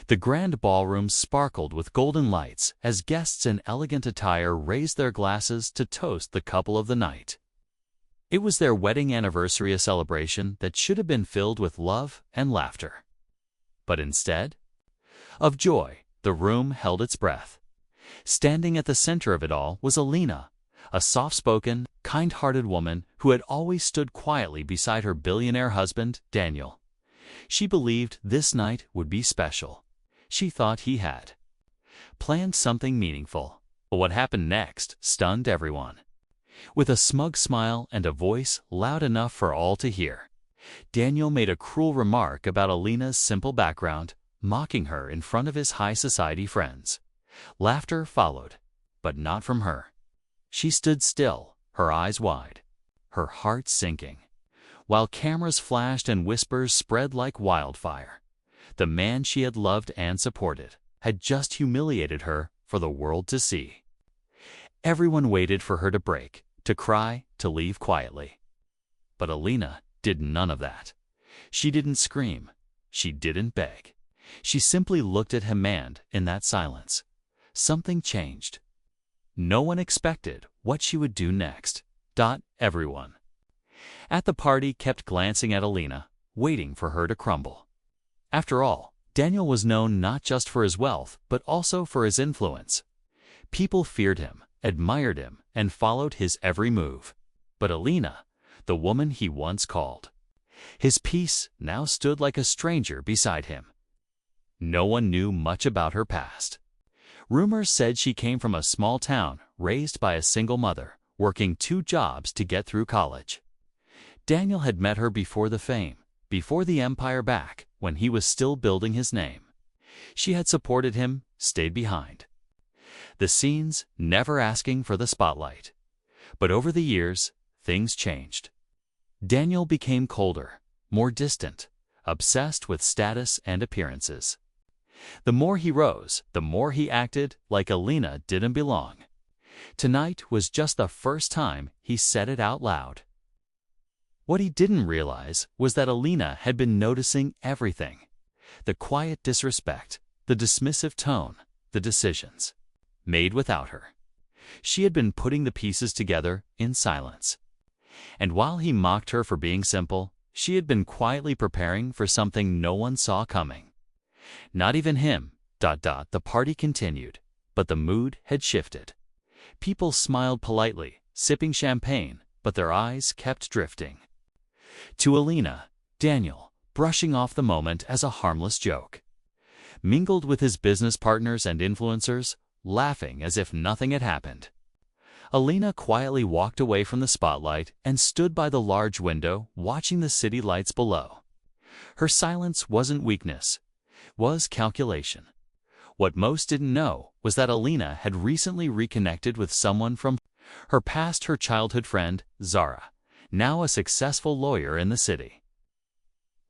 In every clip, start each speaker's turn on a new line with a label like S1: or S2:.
S1: The grand ballroom sparkled with golden lights as guests in elegant attire raised their glasses to toast the couple of the night. It was their wedding anniversary, a celebration that should have been filled with love and laughter. But instead of joy, the room held its breath. Standing at the center of it all was Alina, a soft-spoken, kind-hearted woman who had always stood quietly beside her billionaire husband, Daniel. She believed this night would be special. She thought he had planned something meaningful. But what happened next stunned everyone. With a smug smile and a voice loud enough for all to hear, Daniel made a cruel remark about Alina's simple background, mocking her in front of his high society friends. Laughter followed, but not from her. She stood still, her eyes wide, her heart sinking. While cameras flashed and whispers spread like wildfire, the man she had loved and supported had just humiliated her for the world to see. Everyone waited for her to break, to cry, to leave quietly. But Alina did none of that. She didn't scream. She didn't beg. She simply looked at him, and in that silence, something changed. No one expected what she would do next. Everyone at the party kept glancing at Alina, waiting for her to crumble. After all, Daniel was known not just for his wealth, but also for his influence. People feared him, admired him, and followed his every move. But Alina, the woman he once called his peace, now stood like a stranger beside him. No one knew much about her past. Rumors said she came from a small town, raised by a single mother, working 2 jobs to get through college. Daniel had met her before the fame, before the empire, back when he was still building his name. She had supported him, stayed behind the scenes, never asking for the spotlight. But over the years, things changed. Daniel became colder, more distant, obsessed with status and appearances. The more he rose, the more he acted like Alina didn't belong. Tonight was just the first time he said it out loud. What he didn't realize was that Alina had been noticing everything. The quiet disrespect, the dismissive tone, the decisions made without her. She had been putting the pieces together in silence. And while he mocked her for being simple, she had been quietly preparing for something no one saw coming. Not even him. The party continued, but the mood had shifted. People smiled politely, sipping champagne, but their eyes kept drifting to Alina. Daniel, brushing off the moment as a harmless joke, mingled with his business partners and influencers, laughing as if nothing had happened. Alina quietly walked away from the spotlight and stood by the large window, watching the city lights below. Her silence wasn't weakness, it was calculation. What most didn't know was that Alina had recently reconnected with someone from her past, her childhood friend, Zara, now a successful lawyer in the city.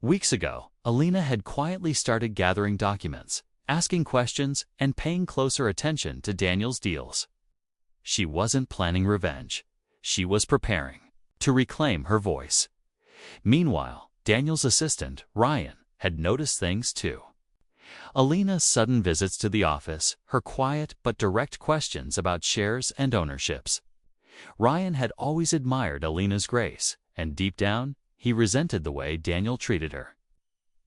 S1: Weeks ago, Alina had quietly started gathering documents, asking questions, and paying closer attention to Daniel's deals. She wasn't planning revenge. She was preparing to reclaim her voice. Meanwhile, Daniel's assistant, Ryan, had noticed things too. Alina's sudden visits to the office, her quiet but direct questions about shares and ownerships. Ryan had always admired Alina's grace, and deep down, he resented the way Daniel treated her.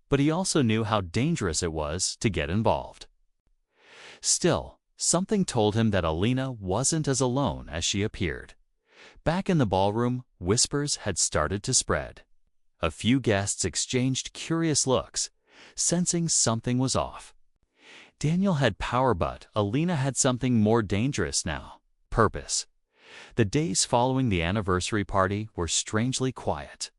S1: But he also knew how dangerous it was to get involved. Still, something told him that Alina wasn't as alone as she appeared. Back in the ballroom, whispers had started to spread. A few guests exchanged curious looks, sensing something was off. Daniel had power, but Alina had something more dangerous now: purpose. The days following the anniversary party were strangely quiet.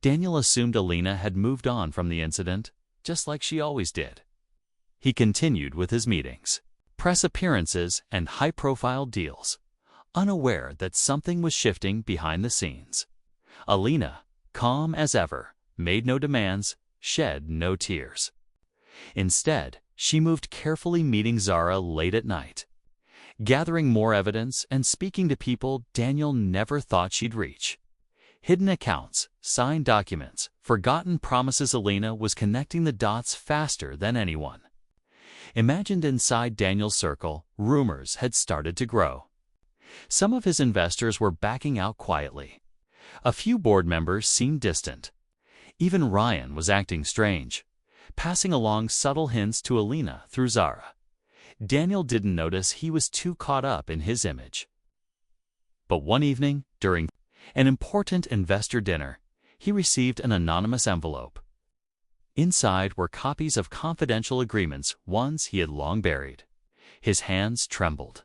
S1: Daniel assumed Alina had moved on from the incident, just like she always did. He continued with his meetings, press appearances, and high-profile deals, unaware that something was shifting behind the scenes. Alina, calm as ever, made no demands, shed no tears. Instead, she moved carefully, meeting Zara late at night, gathering more evidence and speaking to people Daniel never thought she'd reach. Hidden accounts, signed documents, forgotten promises. Alina was connecting the dots faster than anyone. Imagined inside Daniel's circle, rumors had started to grow. Some of his investors were backing out quietly. A few board members seemed distant. Even Ryan was acting strange, passing along subtle hints to Alina through Zara. Daniel didn't notice he was too caught up in his image. But one evening, during an important investor dinner, he received an anonymous envelope. Inside were copies of confidential agreements, ones he had long buried. His hands trembled.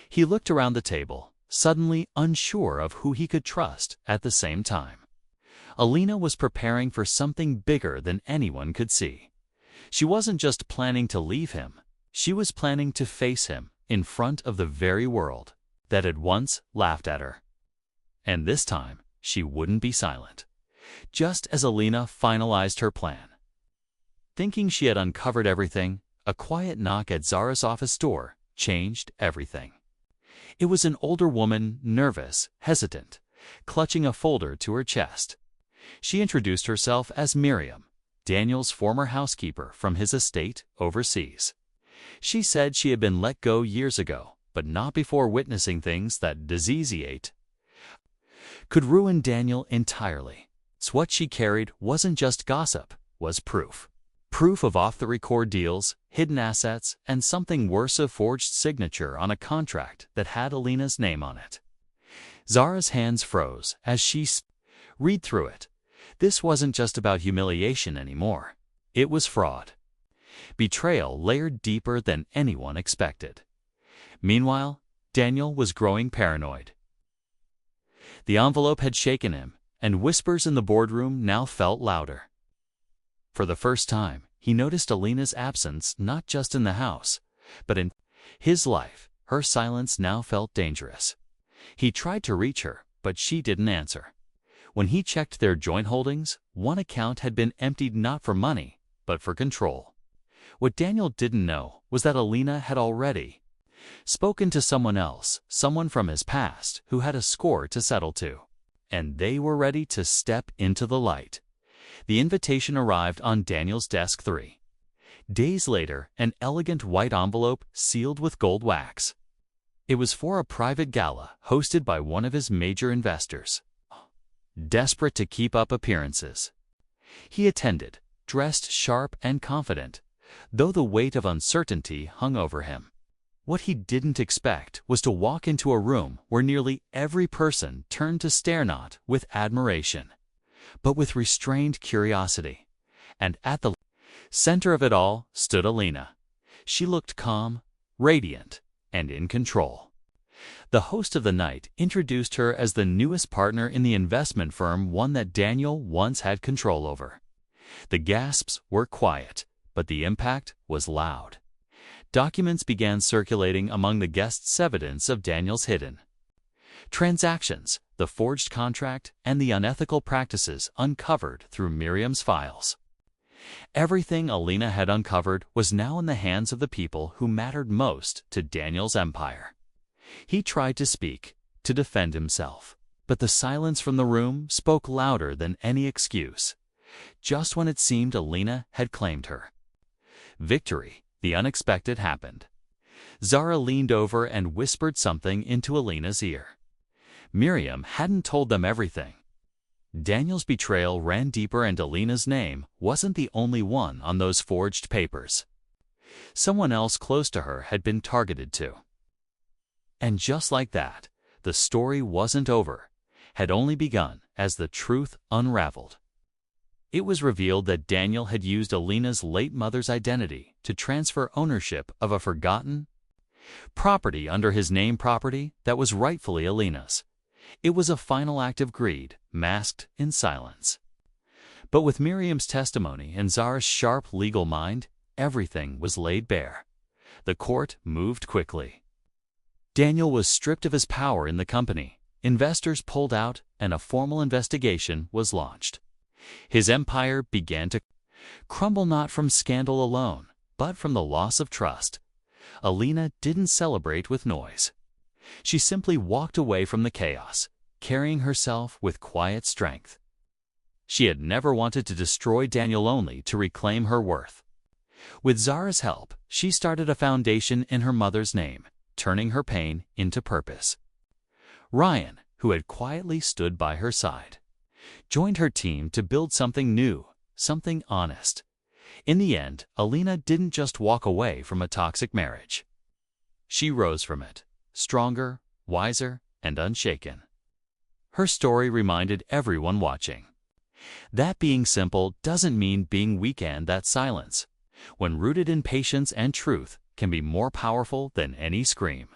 S1: He looked around the table, suddenly unsure of who he could trust at the same time. Alina was preparing for something bigger than anyone could see. She wasn't just planning to leave him. She was planning to face him in front of the very world that had once laughed at her. And this time, she wouldn't be silent. Just as Alina finalized her plan. Thinking she had uncovered everything, a quiet knock at Zara's office door changed everything. It was an older woman, nervous, hesitant, clutching a folder to her chest. She introduced herself as Miriam, Daniel's former housekeeper from his estate overseas. She said she had been let go years ago, but not before witnessing things that disease could ruin Daniel entirely. So what she carried wasn't just gossip, was proof. Proof of off-the-record deals, hidden assets, and something worse, a forged signature on a contract that had Alina's name on it. Zara's hands froze as she read through it. This wasn't just about humiliation anymore. It was fraud. Betrayal layered deeper than anyone expected. Meanwhile, Daniel was growing paranoid. The envelope had shaken him, and whispers in the boardroom now felt louder. For the first time, he noticed Alina's absence not just in the house, but in his life. Her silence now felt dangerous. He tried to reach her, but she didn't answer. When he checked their joint holdings, one account had been emptied not for money, but for control. What Daniel didn't know was that Alina had already spoken to someone else, someone from his past who had a score to settle to. And they were ready to step into the light. The invitation arrived on Daniel's desk 3 days later, an elegant white envelope sealed with gold wax. It was for a private gala hosted by one of his major investors. Desperate to keep up appearances, he attended, dressed sharp and confident, though the weight of uncertainty hung over him. What he didn't expect was to walk into a room where nearly every person turned to stare not with admiration, but with restrained curiosity. And at the center of it all stood Alina. She looked calm, radiant, and in control. The host of the night introduced her as the newest partner in the investment firm, one that Daniel once had control over. The gasps were quiet, but the impact was loud. Documents began circulating among the guests, evidence of Daniel's hidden transactions, the forged contract, and the unethical practices uncovered through Miriam's files. Everything Alina had uncovered was now in the hands of the people who mattered most to Daniel's empire. He tried to speak, to defend himself, but the silence from the room spoke louder than any excuse. Just when it seemed Alina had claimed her victory, the unexpected happened. Zara leaned over and whispered something into Alina's ear. Miriam hadn't told them everything. Daniel's betrayal ran deeper, and Alina's name wasn't the only one on those forged papers. Someone else close to her had been targeted too. And just like that, the story wasn't over, had only begun as the truth unraveled. It was revealed that Daniel had used Alina's late mother's identity to transfer ownership of a forgotten property under his name, property that was rightfully Alina's. It was a final act of greed, masked in silence. But with Miriam's testimony and Zara's sharp legal mind, everything was laid bare. The court moved quickly. Daniel was stripped of his power in the company, investors pulled out, and a formal investigation was launched. His empire began to crumble, not from scandal alone, but from the loss of trust. Alina didn't celebrate with noise. She simply walked away from the chaos, carrying herself with quiet strength. She had never wanted to destroy Daniel, only to reclaim her worth. With Zara's help, she started a foundation in her mother's name, turning her pain into purpose. Ryan, who had quietly stood by her side, joined her team to build something new, something honest. In the end, Alina didn't just walk away from a toxic marriage. She rose from it, stronger, wiser, and unshaken. Her story reminded everyone watching that being simple doesn't mean being weak, and that silence, when rooted in patience and truth, can be more powerful than any scream.